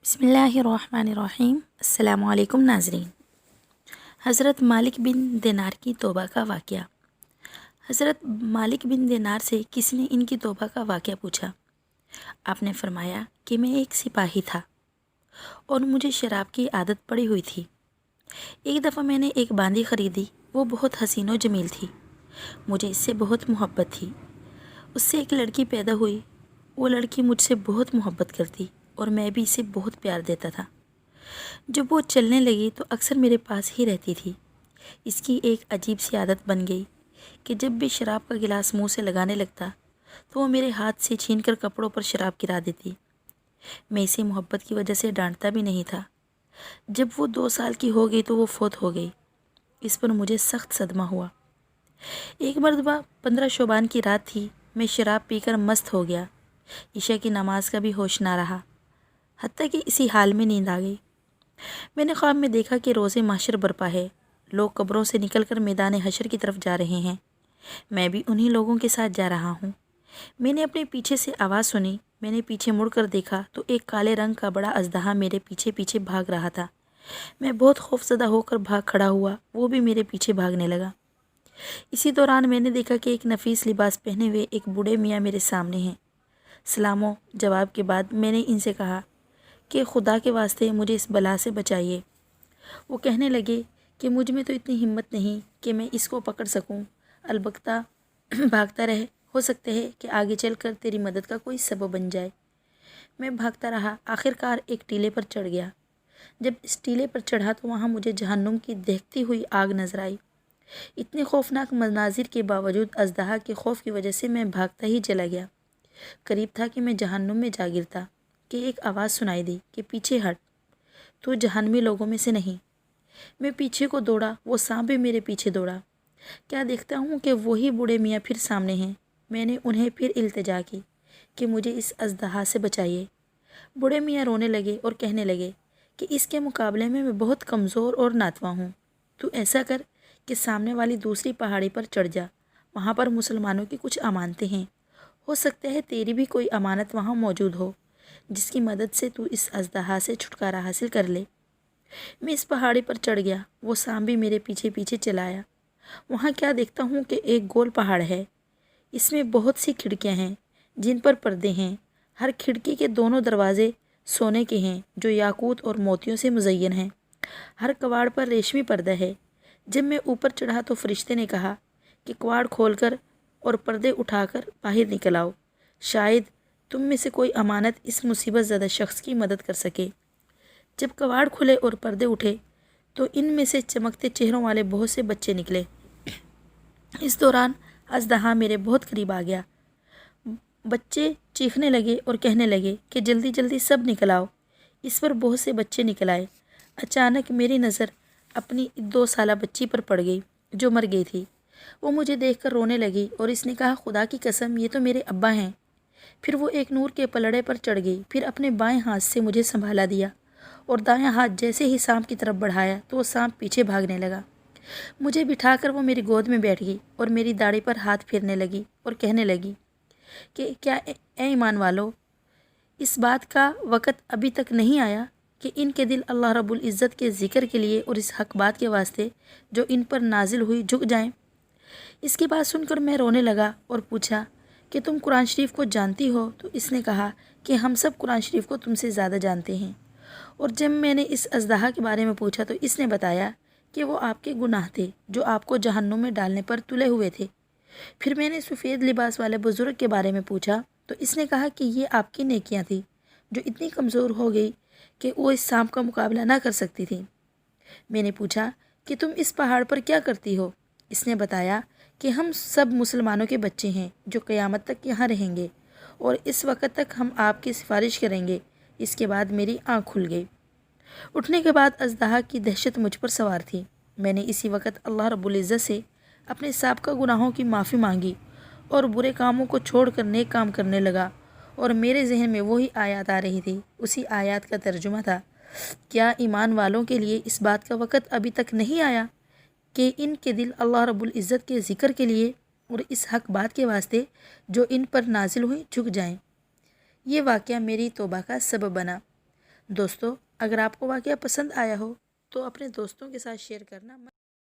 बिस्मिल्लाहिर्रहमानिर्रहीम। अस्सलामु अलैकुम नाज़रीन। हज़रत मालिक बिन दिनार की तौबा का वाक़या। हज़रत मालिक बिन दिनार से किसी ने इनकी तौबा का वाक़या पूछा। आपने फरमाया कि मैं एक सिपाही था और मुझे शराब की आदत पड़ी हुई थी। एक दफ़ा मैंने एक बांदी ख़रीदी। वो बहुत हसीन व जमील थी। मुझे इससे बहुत मोहब्बत थी। उससे एक लड़की पैदा हुई। वो लड़की मुझसे बहुत मोहब्बत करती और मैं भी इसे बहुत प्यार देता था। जब वो चलने लगी तो अक्सर मेरे पास ही रहती थी। इसकी एक अजीब सी आदत बन गई कि जब भी शराब का गिलास मुंह से लगाने लगता तो वो मेरे हाथ से छीनकर कपड़ों पर शराब गिरा देती। मैं इसे मोहब्बत की वजह से डांटता भी नहीं था। जब वो 2 साल की हो गई तो वो फौत हो गई। इस पर मुझे सख्त सदमा हुआ। एक मरतबा 15 शोबान की रात थी। मैं शराब पीकर मस्त हो गया। ईशा की नमाज का भी होश ना रहा, हत्ता कि इसी हाल में नींद आ गई। मैंने ख्वाब में देखा कि रोज़े माशर बरपा है। लोग कब्रों से निकलकर मैदान हशर की तरफ जा रहे हैं। मैं भी उन्हीं लोगों के साथ जा रहा हूँ। मैंने अपने पीछे से आवाज़ सुनी। मैंने पीछे मुड़कर देखा तो एक काले रंग का बड़ा अजदहा मेरे पीछे पीछे भाग रहा था। मैं बहुत खौफजदा होकर भाग खड़ा हुआ। वो भी मेरे पीछे भागने लगा। इसी दौरान मैंने देखा कि एक नफीस लिबास पहने हुए एक बूढ़े मियाँ मेरे सामने हैं। सलामो जवाब के बाद मैंने इनसे कहा कि खुदा के वास्ते मुझे इस बला से बचाइए। वो कहने लगे कि मुझ में तो इतनी हिम्मत नहीं कि मैं इसको पकड़ सकूं। अलबत्ता भागता रहे, हो सकता है कि आगे चलकर तेरी मदद का कोई सबब बन जाए। मैं भागता रहा। आखिरकार एक टीले पर चढ़ गया। जब इस टीले पर चढ़ा तो वहाँ मुझे जहन्नुम की दहकती हुई आग नजर आई। इतने खौफनाक मनाजिर के बावजूद अजदहा के खौफ की वजह से मैं भागता ही चला गया। करीब था कि मैं जहन्नुम में जा गिरता कि एक आवाज़ सुनाई दी कि पीछे हट, तो जहन्नमी लोगों में से नहीं। मैं पीछे को दौड़ा। वो सांप भी मेरे पीछे दौड़ा। क्या देखता हूँ कि वही बूढ़े मियाँ फिर सामने हैं। मैंने उन्हें फिर इल्तिजा की कि मुझे इस अजदहा से बचाइए। बूढ़े मियाँ रोने लगे और कहने लगे कि इसके मुकाबले में मैं बहुत कमज़ोर और नातवा हूँ। तू ऐसा कर कि सामने वाली दूसरी पहाड़ी पर चढ़ जा। वहाँ पर मुसलमानों की कुछ अमानतें हैं। हो सकता है तेरी भी कोई अमानत वहाँ मौजूद हो जिसकी मदद से तू इस अजदहा से छुटकारा हासिल कर ले। मैं इस पहाड़ी पर चढ़ गया। वो सांप भी मेरे पीछे पीछे चला आया। वहाँ क्या देखता हूँ कि एक गोल पहाड़ है। इसमें बहुत सी खिड़कियाँ हैं जिन पर पर्दे हैं। हर खिड़की के दोनों दरवाजे सोने के हैं जो याकूत और मोतियों से मुज़य्यन हैं। हर कवाड़ पर रेशमी पर्दा है। जब मैं ऊपर चढ़ा तो फरिश्ते ने कहा कि कवाड़ खोलकर और पर्दे उठाकर बाहर निकल आओ। शायद तुम में से कोई अमानत इस मुसीबत ज़दा शख्स की मदद कर सके। जब कवाड़ खुले और पर्दे उठे तो इनमें से चमकते चेहरों वाले बहुत से बच्चे निकले। इस दौरान अजदहा मेरे बहुत करीब आ गया। बच्चे चीखने लगे और कहने लगे कि जल्दी जल्दी सब निकल आओ। इस पर बहुत से बच्चे निकल आए। अचानक मेरी नज़र अपनी 2 साला बच्ची पर पड़ गई जो मर गई थी। वो मुझे देखकर रोने लगी और इसने कहा, खुदा की कसम ये तो मेरे अब्बा हैं। फिर वो एक नूर के पलड़े पर चढ़ गई। फिर अपने बाएं हाथ से मुझे संभाला दिया और दायां हाथ जैसे ही सांप की तरफ बढ़ाया तो वो सांप पीछे भागने लगा। मुझे बिठाकर वो मेरी गोद में बैठ गई और मेरी दाढ़ी पर हाथ फेरने लगी और कहने लगी कि क्या ए ईमान वालो, इस बात का वक़्त अभी तक नहीं आया कि इनके दिल अल्लाह रब्बुल इज़्ज़त के ज़िक्र के लिए और इस हक बात के वास्ते जो इन पर नाजिल हुई झुक जाएं। इसकी बात सुनकर मैं रोने लगा और पूछा कि तुम कुरान शरीफ को जानती हो? तो इसने कहा कि हम सब कुरान शरीफ को तुमसे ज़्यादा जानते हैं। और जब मैंने इस अजदहा के बारे में पूछा तो इसने बताया कि वो आपके गुनाह थे जो आपको जहन्नुम में डालने पर तुले हुए थे। फिर मैंने सफ़ेद लिबास वाले बुज़ुर्ग के बारे में पूछा तो इसने कहा कि ये आपकी नेकियां थी जो इतनी कमज़ोर हो गई कि वो इस सांप का मुकाबला ना कर सकती थी। मैंने पूछा कि तुम इस पहाड़ पर क्या करती हो? इसने बताया कि हम सब मुसलमानों के बच्चे हैं जो क़यामत तक यहाँ रहेंगे और इस वक्त तक हम आपकी सिफारिश करेंगे। इसके बाद मेरी आँख खुल गई। उठने के बाद अजदहा की दहशत मुझ पर सवार थी। मैंने इसी वक्त अल्लाह रब्बुल इज़्ज़त से अपने साबिक़ा गुनाहों की माफ़ी मांगी और बुरे कामों को छोड़कर नेक काम करने लगा। और मेरे जहन में वही आयत आ रही थी। उसी आयत का तर्जुमा था, क्या ईमान वालों के लिए इस बात का वक़्त अभी तक नहीं आया कि इनके दिल अल्लाह रब्बुल इज़्ज़त के ज़िक्र के लिए और इस हक बात के वास्ते जो इन पर नाजिल हुई झुक जाएं। ये वाक़या मेरी तौबा का सबब बना। دوستو اگر آپ کو واقعہ پسند آیا ہو تو اپنے دوستوں کے ساتھ شیئر کرنا